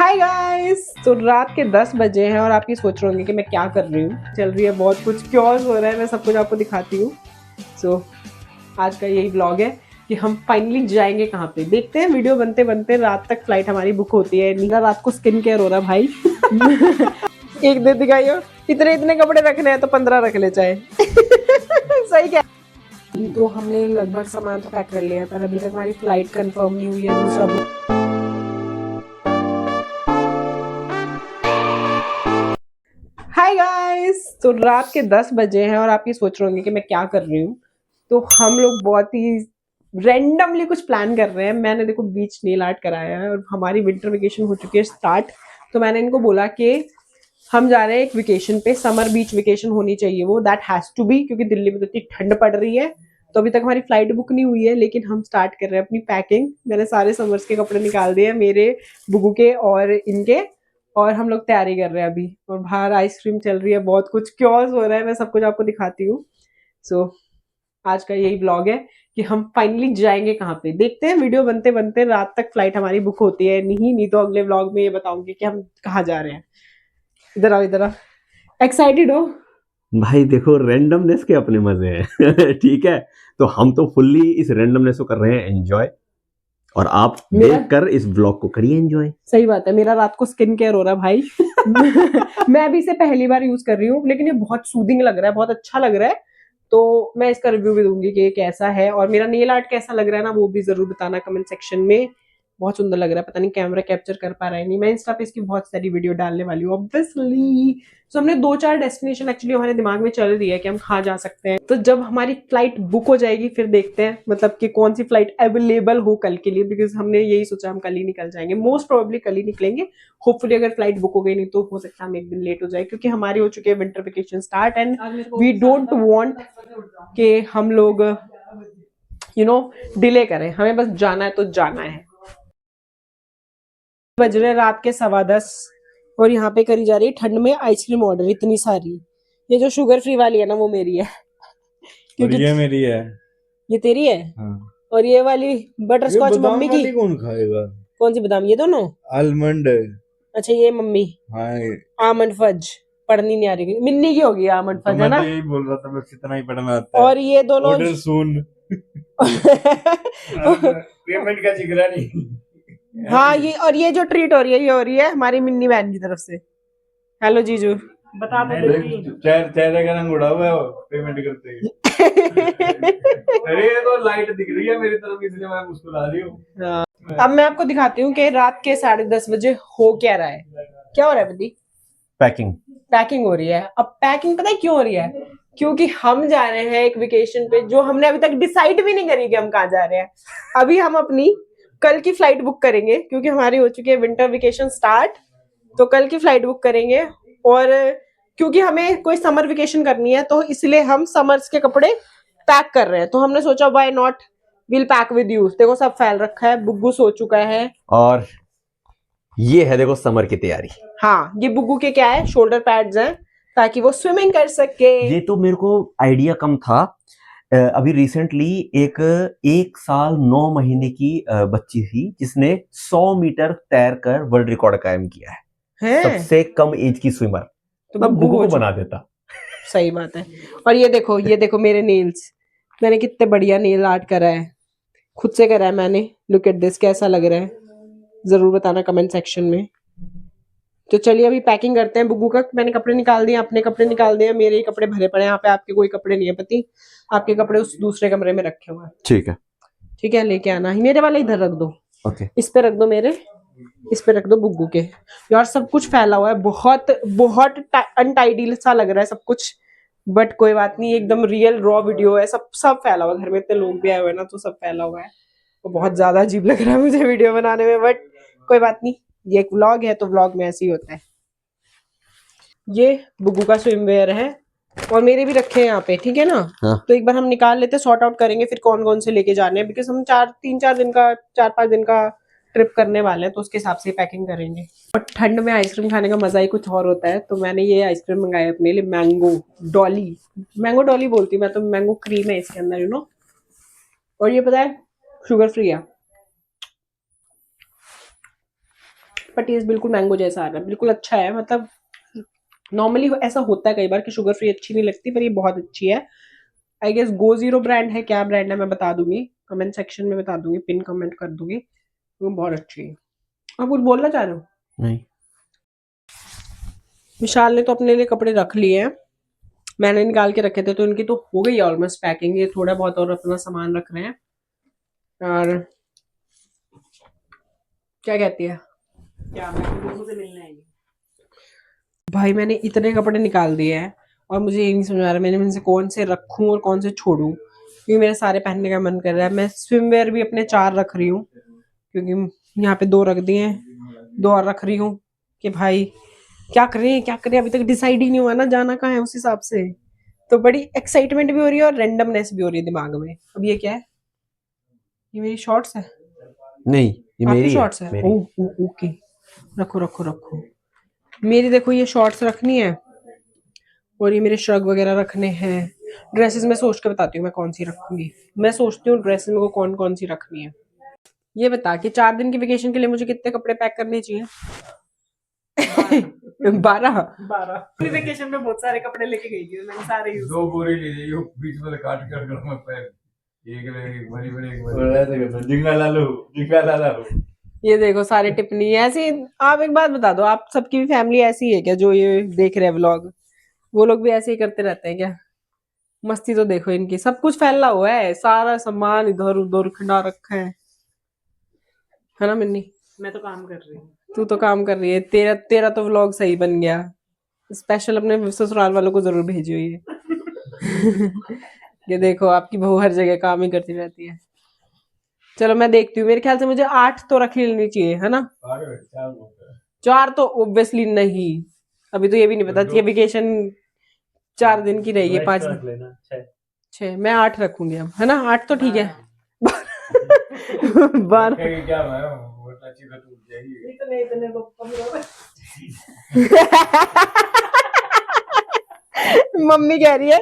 Hi guys. तो रात के 10 बजे हैं और आप ये सोच रहे होंगे कि मैं क्या कर रही हूँ। चल रही है बहुत कुछ, क्योस हो रहा है, मैं सब कुछ आपको दिखाती हूँ। सो आज का यही व्लॉग है कि हम फाइनली जाएंगे कहाँ पे, देखते हैं। वीडियो बनते बनते रात तक फ्लाइट हमारी बुक होती है। नीला रात को स्किन केयर हो रहा है भाई। एक दिन दिखाइयो, इतने इतने कपड़े रखने हैं तो 15 रख ले चाहे। सही क्या। तो हमने लगभग सामान तो पैक कर लिया है, पर अभी तक हमारी फ्लाइट कंफर्म नहीं हुई है। दूसरा हाय गाइस। तो रात के 10 बजे हैं और आप ये सोच रहे होंगे कि मैं क्या कर रही हूँ। तो हम लोग बहुत ही रैंडमली कुछ प्लान कर रहे हैं। मैंने देखो बीच नेल आर्ट कराया है और हमारी विंटर वेकेशन हो चुकी है स्टार्ट। तो मैंने इनको बोला कि हम जा रहे हैं एक वेकेशन पे, समर बीच वेकेशन होनी चाहिए वो, दैट हैज टू बी, क्योंकि दिल्ली में तो इतनी ठंड पड़ रही है। तो अभी तक हमारी फ्लाइट बुक नहीं हुई है, लेकिन हम स्टार्ट कर रहे हैं अपनी पैकिंग। मैंने सारे समर्स के कपड़े निकाल दिए, मेरे, बुगू के और इनके, और हम लोग तैयारी कर रहे हैं अभी। और बाहर आइसक्रीम चल रही है, बहुत कुछ क्योस हो रहा है, मैं सब कुछ आपको दिखाती हूँ। सो आज का यही व्लॉग है कि हम फाइनली जाएंगे कहाँ पे, देखते हैं। वीडियो बनते बनते रात तक फ्लाइट हमारी बुक होती है, नहीं तो अगले व्लॉग में ये बताऊंगी कि हम कहाँ जा रहे हैं। इधर आओ, इधर आओ। एक्साइटेड हो भाई? देखो, रैंडमनेस के अपने मजे हैं। ठीक है, तो हम तो फुल्ली इस रैंडमनेस को कर रहे हैं एंजॉय, और आप देखकर इस ब्लॉग को करिए एंजॉय। सही बात है, मेरा रात को स्किन केयर हो रहा है भाई। मैं अभी इसे पहली बार यूज कर रही हूँ, लेकिन ये बहुत सूदिंग लग रहा है, बहुत अच्छा लग रहा है। तो मैं इसका रिव्यू भी दूंगी कि ये कैसा है, और मेरा नेल आर्ट कैसा लग रहा है ना, वो भी जरूर बताना कमेंट सेक्शन में। बहुत सुंदर लग रहा है, पता नहीं कैमरा कैप्चर कर पा रहा है नहीं। मैं इंस्टा पे इसकी बहुत सारी वीडियो डालने वाली हूँ ऑब्वियसली। तो हमने 2-4 डेस्टिनेशन एक्चुअली हमारे दिमाग में चल रही है कि हम कहाँ जा सकते हैं। तो जब हमारी फ्लाइट बुक हो जाएगी फिर देखते हैं, मतलब कि कौन सी फ्लाइट अवेलेबल हो कल के लिए, बिकॉज हमने यही सोचा हम कल ही निकल जाएंगे, मोस्ट प्रोबेबली कल ही निकलेंगे। होपफुली अगर फ्लाइट बुक हो गई, नहीं तो हो सकता है हम एक दिन लेट हो जाए, क्योंकि हमारी हो चुकी है winter vacation start, and we don't want कि हम लोग डिले करें। हमें बस जाना है तो जाना है। बज रहे रात के 10:15 और यहाँ पे करी जा रही है ठंड में आइसक्रीम ऑर्डर इतनी सारी। ये जो शुगर फ्री वाली है ना, वो मेरी है। और ये मेरी है। ये तेरी है। हाँ। और ये वाली बटर स्कॉच बादाम मम्मी की। वाली कौन खाएगा? कौन सी बादाम? ये दोनों आलमंड। अच्छा, ये मम्मी। हाँ, आमंड फज पढ़नी नहीं आ रही, मिन्नी की होगी आमंड तो फज, है मैं ना। तो यही बोल रहा था, बस इतना ही पढ़ना आता है। और ये दोनों ऑर्डर सून। पेमेंट का जिक्र नहीं। हाँ, ये जो ट्रीट हो रही है, ये हो रही है हमारी मिन्नी बहन की तरफ से। हेलो जीजू। बता दो चेहरे का रंग उड़ा हुआ है पेमेंट करते ही। अरे ये तो लाइट दिख रही है मेरी तरफ, इसलिए मैं मुस्कुरा रही हूँ। अब मैं आपको दिखाती हूँ कि रात के 10:30 बजे हो क्या रहा है। क्या हो रहा है बदी? पैकिंग। पैकिंग हो रही है। अब पैकिंग पता है क्यों हो रही है? क्योंकि हम जा रहे हैं एक वेकेशन पे, जो हमने अभी तक डिसाइड भी नहीं करी कि हम कहाँ जा रहे हैं। अभी हम अपनी कल की फ्लाइट बुक करेंगे, क्योंकि हमारी हो चुकी है विंटर वेकेशन स्टार्ट। तो कल की फ्लाइट बुक करेंगे, और क्योंकि हमें कोई समर वेकेशन करनी है, तो इसलिए हम समर्स के कपड़े पैक कर रहे हैं। तो हमने सोचा why not, will pack with you. देखो सब फैल रखा है, बुग्गू सो चुका है, और ये है देखो समर की तैयारी। हाँ, ये बुग्गू के क्या है, शोल्डर पैड्स हैं, ताकि वो स्विमिंग कर सके। ये तो मेरे को आइडिया कम था। अभी रिसेंटली एक साल 9 महीने की बच्ची थी, जिसने 100 मीटर तैर कर वर्ल्ड रिकॉर्ड कायम किया है। सबसे कम एज की स्विमर। तो मैं बुग्गू को बना चुका। देता। सही बात है। और ये देखो मेरे नेल्स, मैंने कितने बढ़िया नेल आर्ट करा है, खुद से करा है मैंने। लुक एट दिस, कैसा लग रहा है जरूर बताना कमेंट सेक्शन में। तो चलिए अभी पैकिंग करते हैं। बुग्गू का मैंने कपड़े निकाल दिए, अपने कपड़े निकाल दिए, मेरे ही कपड़े भरे पड़े हैं यहाँ पे। आपके कोई कपड़े नहीं है पति, आपके कपड़े उस दूसरे कमरे में रखे हुए हैं। ठीक है, ठीक है, लेके आना ही। मेरे वाले इधर रख दो। ओके। इस पे रख दो मेरे, इस पे रख दो बुग्गू के। यार सब कुछ फैला हुआ है, बहुत बहुत अनटाइडी सा लग रहा है सब कुछ, बट कोई बात नहीं, एकदम रियल रॉ वीडियो है। सब सब फैला हुआ है, घर में इतने लोग भी आए हुए हैं ना, तो सब फैला हुआ है। तो बहुत ज्यादा अजीब लग रहा है मुझे वीडियो बनाने में, बट कोई बात नहीं, ये एक व्लॉग है तो व्लॉग में ऐसे ही होता है। ये बुग्गू का स्विमवेयर है, और मेरे भी रखे हैं यहाँ पे, ठीक है ना। हाँ। तो एक बार हम निकाल लेते, सॉर्ट आउट करेंगे फिर कौन कौन से लेके जाने हैं, बिकॉज हम 4-5 दिन का ट्रिप करने वाले हैं, तो उसके हिसाब से पैकिंग करेंगे। और ठंड में आइसक्रीम खाने का मजा ही कुछ और होता है। तो मैंने ये आइसक्रीम मंगाई अपने लिए, मैंगो डॉली। मैंगो डॉली बोलती हूँ मैं तो, मैंगो क्रीम है इसके अंदर, और ये पता है शुगर फ्री है। इसका टेस्ट बिल्कुल मैंगो जैसा आ रहा है, बिल्कुल अच्छा है। मतलब नॉर्मली ऐसा होता है कई बार कि शुगर फ्री अच्छी नहीं लगती, पर ये बहुत अच्छी है। I guess Go Zero brand है, क्या ब्रांड है मैं बता दूंगी, कमेंट सेक्शन में बता दूंगी, पिन कमेंट कर दूंगी। वो बहुत अच्छी है। आप कुछ बोलना चाह रहे हो? नहीं। विशाल ने तो अपने लिए कपड़े रख लिए हैं, मैंने निकाल के रखे थे, तो इनकी तो हो गई ऑलमोस्ट पैकिंग। ये थोड़ा बहुत और अपना सामान रख रहे हैं। और क्या कहती है, क्या मैं से मिलने आएंगे? भाई मैंने इतने कपड़े निकाल दिए हैं और मुझे ये नहीं समझ आ रहा मैंने इनसे कौन से रखूं और कौन से छोड़ूं, क्योंकि मेरे सारे पहनने का मन कर रहा है। मैं स्विम वेयर भी अपने 4 रख रही हूँ, क्योंकि यहाँ पे 2 रख दिए हैं, 2 और रख रही हूँ कि भाई क्या करें, अभी तक डिसाइड ही नहीं हुआ ना जाना कहाँ है उस हिसाब से। तो बड़ी एक्साइटमेंट भी हो रही है और रेंडमनेस भी हो रही है दिमाग में। अब ये क्या है, ये मेरी शॉर्ट्स है? नहीं, ये आपकी मेरी शॉर्ट्स है? मेरी। ओके, रखो रखो रखो। मेरी देखो ये शॉर्ट्स रखनी है और ये मेरे श्रग वगैरह रखने हैं। ड्रेसेस मैं सोच के बताती हूँ मैं कौन सी रखूंगी। मैं सोचती हूँ ड्रेसेस में को कौन कौन सी रखनी है। ये बता कि 4 दिन की वेकेशन के लिए मुझे कितने कपड़े पैक करने चाहिए? 12। 12 पूरी वेकेशन में बहुत सारे कपड़े लेके गई थी मैंने, सारे यूज। 2 बोरी लीजिए, यो बीच में से काट कर मैं पैर एक ले एक बड़ी बड़ी एक बड़ी ऐसे करना, जिंगा ला लो। ये देखो सारे टिप्पणी ऐसी। आप एक बात बता दो, आप सबकी भी फैमिली ऐसी है क्या जो ये देख रहे हैं व्लॉग? वो लोग भी ऐसे ही करते रहते हैं क्या? मस्ती तो देखो इनकी, सब कुछ फैला हुआ है, सारा सामान इधर उधर खिंडा रखा है ना मिन्नी? मैं तो काम कर रही हूँ। तू तो काम कर रही है, तेरा तेरा तो व्लॉग सही बन गया। स्पेशल अपने ससुराल वालों को जरूर भेजियो ये। ये देखो आपकी बहू हर जगह काम ही करती रहती है। चलो मैं देखती हूँ, मेरे ख्याल से मुझे 8 तो रख लेनी चाहिए, है ना? 4 तो ऑब्वियसली नहीं, अभी तो ये भी नहीं पता कि वेकेशन 4 दिन की रही है, 5 रख दिन, लेना 6। मैं 8 रखूंगी अब, है ना? 8 तो ठीक है। 12। क्या मैं वो अच्छी से टूट जाएगी। इतने इतने तो मम्मी कह रही है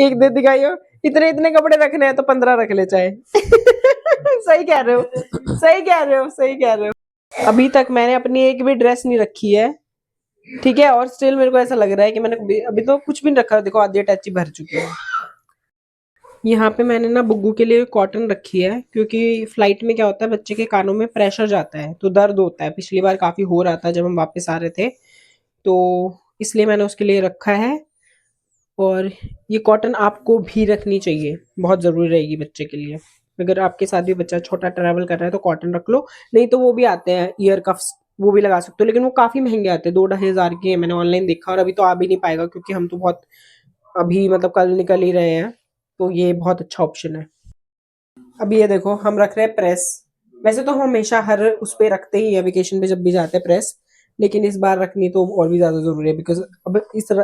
एक दे दिखाइयो, इतने इतने कपड़े रखने हैं तो 15 रख ले चाहे। सही कह रहे हो, सही कह रहे हो, सही कह रहे हो। अभी तक मैंने अपनी एक भी ड्रेस नहीं रखी है, ठीक है? और स्टिल मेरे को ऐसा लग रहा है कि मैंने अभी तो कुछ भी नहीं रखा। देखो आधी अटैची भर चुकी है। यहाँ पे मैंने ना बुग्गू के लिए कॉटन रखी है, क्योंकि फ्लाइट में क्या होता है बच्चे के कानों में प्रेशर जाता है तो दर्द होता है। पिछली बार काफी हो रहा था जब हम वापस आ रहे थे, तो इसलिए मैंने उसके लिए रखा है। और ये कॉटन आपको भी रखनी चाहिए, बहुत ज़रूरी रहेगी बच्चे के लिए। अगर आपके साथ भी बच्चा छोटा ट्रैवल कर रहा है तो कॉटन रख लो, नहीं तो वो भी आते हैं ईयर कफ्स, वो भी लगा सकते हो, लेकिन वो काफ़ी महंगे आते हैं, 2-2.5 हज़ार के मैंने ऑनलाइन देखा। और अभी तो आ भी नहीं पाएगा क्योंकि हम तो बहुत अभी मतलब कल निकल ही रहे हैं, तो ये बहुत अच्छा ऑप्शन है। अब ये देखो हम रख रहे हैं प्रेस। वैसे तो हम हमेशा हर उस पे रखते ही है वेकेशन पे जब भी जाते हैं प्रेस, लेकिन इस बार रखनी तो और भी ज़्यादा ज़रूरी है, बिकॉज अब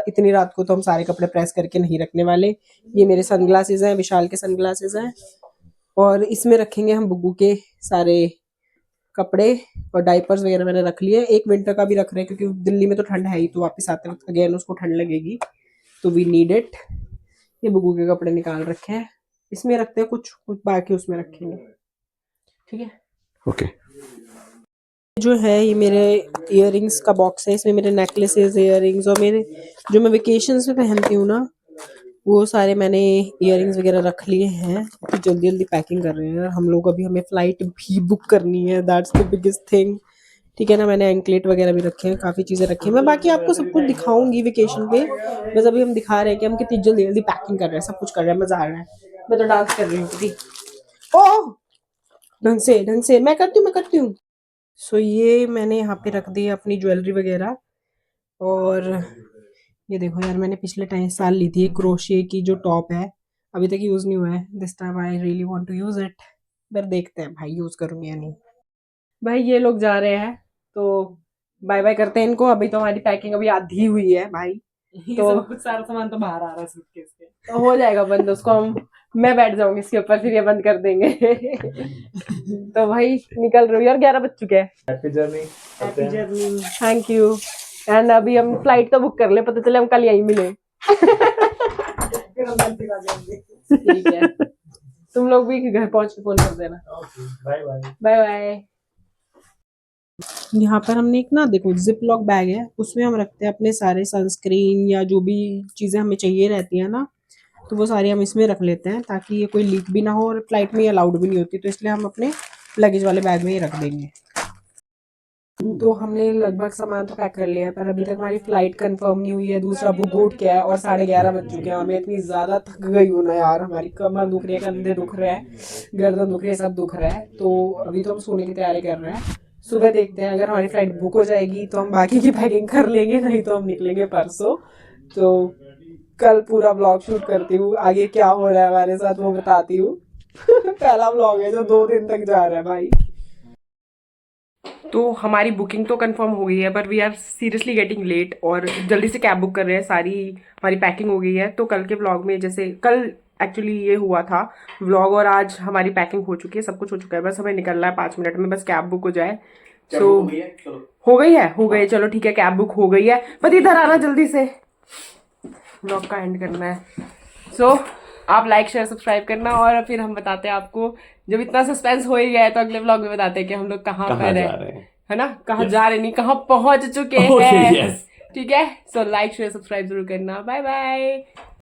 इतनी रात को तो हम सारे कपड़े प्रेस करके नहीं रखने वाले। ये मेरे सनग्लासेस हैं, विशाल के सनग्लासेस हैं, और इसमें रखेंगे हम बुग्गू के सारे कपड़े। और डाइपर्स वगैरह मैंने रख लिए। एक विंटर का भी रख रहे हैं क्योंकि दिल्ली में तो ठंड है ही, तो वापस आते वक्त अगेन उसको ठंड लगेगी, तो वी नीड इट। ये बुग्गू के कपड़े निकाल रखे हैं, इसमें रखते हैं, कुछ कुछ बाकी उसमें रखेंगे, ठीक है? ओके। जो है ये मेरे इयररिंग्स का बॉक्स है, इसमें मेरे नेकलेसेस, इयररिंग्स और मेरे जो मैं वेकेशंस में पहनती हूँ ना, वो सारे मैंने इयररिंग्स वगैरह रख लिए हैं। तो जल्दी जल्दी पैकिंग कर रहे हैं हम लोग, अभी हमें फ्लाइट भी बुक करनी है, दैट्स द बिगेस्ट थिंग, ठीक है ना? मैंने एंकलेट वगैरह भी रखे हैं, काफ़ी चीज़ें रखी हैं। मैं बाकी आपको सब कुछ दिखाऊंगी वेकेशन पे, बस अभी हम दिखा रहे हैं कि हम कितनी जल्दी जल्दी पैकिंग कर रहे हैं, सब कुछ कर रहे हैं, मजा आ रहा है। मैं तो डांस कर रही हूँ कितनी। ओह ढंग से मैं करती हूँ। सो ये मैंने यहाँ पे रख दी है अपनी ज्वेलरी वगैरह। और ये देखो यार, मैंने पिछले साल ली थी एक क्रोशिए की जो टॉप है, अभी तक यूज़ नहीं हुआ है। This time I really want to use it, पर देखते हैं भाई यूज़ करूँगी या नहीं। भाई ये लोग जा रहे हैं तो बाय बाय करते हैं इनको। अभी तो हमारी पैकिंग अभी आधी हुई है भाई, तो सब कुछ सारा सामान तो बाहर आ रहा है सूटकेस के, तो हो जाएगा बंद। उसको मैं बैठ जाऊंगी इसके ऊपर, फिर ये बंद कर देंगे। तो भाई निकल रही हूँ यार, 11 बज चुके हैं। Happy journey. Happy journey. Thank you. And अभी हम फ्लाइट तो बुक कर ले, पता चले हम कल यहीं मिले। फिर हम जल्दी आ जाएंगे। ठीक है, तुम लोग भी घर पहुंच के फोन कर देना। Bye bye. Bye bye. यहाँ पर हमने एक ना देखो जिप लॉक बैग है, उसमें हम रखते हैं अपने सारे सनस्क्रीन या जो भी चीज़ें हमें चाहिए रहती है ना, तो वो सारी हम इसमें रख लेते हैं ताकि ये कोई लीक भी ना हो, और फ्लाइट में अलाउड भी नहीं होती, तो इसलिए हम अपने लगेज वाले बैग में ही रख देंगे। तो हमने लगभग सामान तो पैक कर लिया है, पर अभी तक हमारी फ्लाइट कंफर्म नहीं हुई है। दूसरा बुक उठ गया है और 11:30 बज चुके हैं, और मैं इतनी ज़्यादा थक गई हूँ ना यार, हमारी कमर दुख रही है, कंधे दुख रहे हैं, गर्दन दुख रही है, सब दुख रहा है। तो अभी तो हम सोने की तैयारी कर रहे हैं, सुबह देखते हैं, अगर हमारी फ्लाइट बुक हो जाएगी तो हम बाकी की पैकिंग कर लेंगे, नहीं तो हम निकलेंगे परसों। तो कल पूरा ब्लॉग शूट करती हूँ, आगे क्या हो रहा है हमारे साथ वो बताती हूँ। पहला ब्लॉग है जो 2 दिन तक जा रहा है भाई। तो हमारी बुकिंग तो कंफर्म हो गई है, पर we are seriously getting late, और जल्दी से कैब बुक कर रहे हैं, सारी हमारी पैकिंग हो गई है। तो कल के व्लॉग में, जैसे कल एक्चुअली ये हुआ था व्लॉग, और आज हमारी पैकिंग हो चुकी है, सब कुछ हो चुका है, बस हमें निकलना है 5 मिनट में, बस कैब बुक हो जाए। सो हो गई है, हो गई, चलो ठीक है, कैब बुक हो गई है, पर इधर आना जल्दी से, व्लॉग का एंड करना है। सो आप लाइक शेयर सब्सक्राइब करना, और फिर हम बताते हैं आपको, जब इतना सस्पेंस हो ही गया है तो अगले व्लॉग में बताते हैं कि हम लोग कहाँ पर है ना, कहाँ जा रहे, नहीं कहाँ पहुंच चुके हैं। ठीक है, सो लाइक शेयर सब्सक्राइब जरूर करना। Bye bye.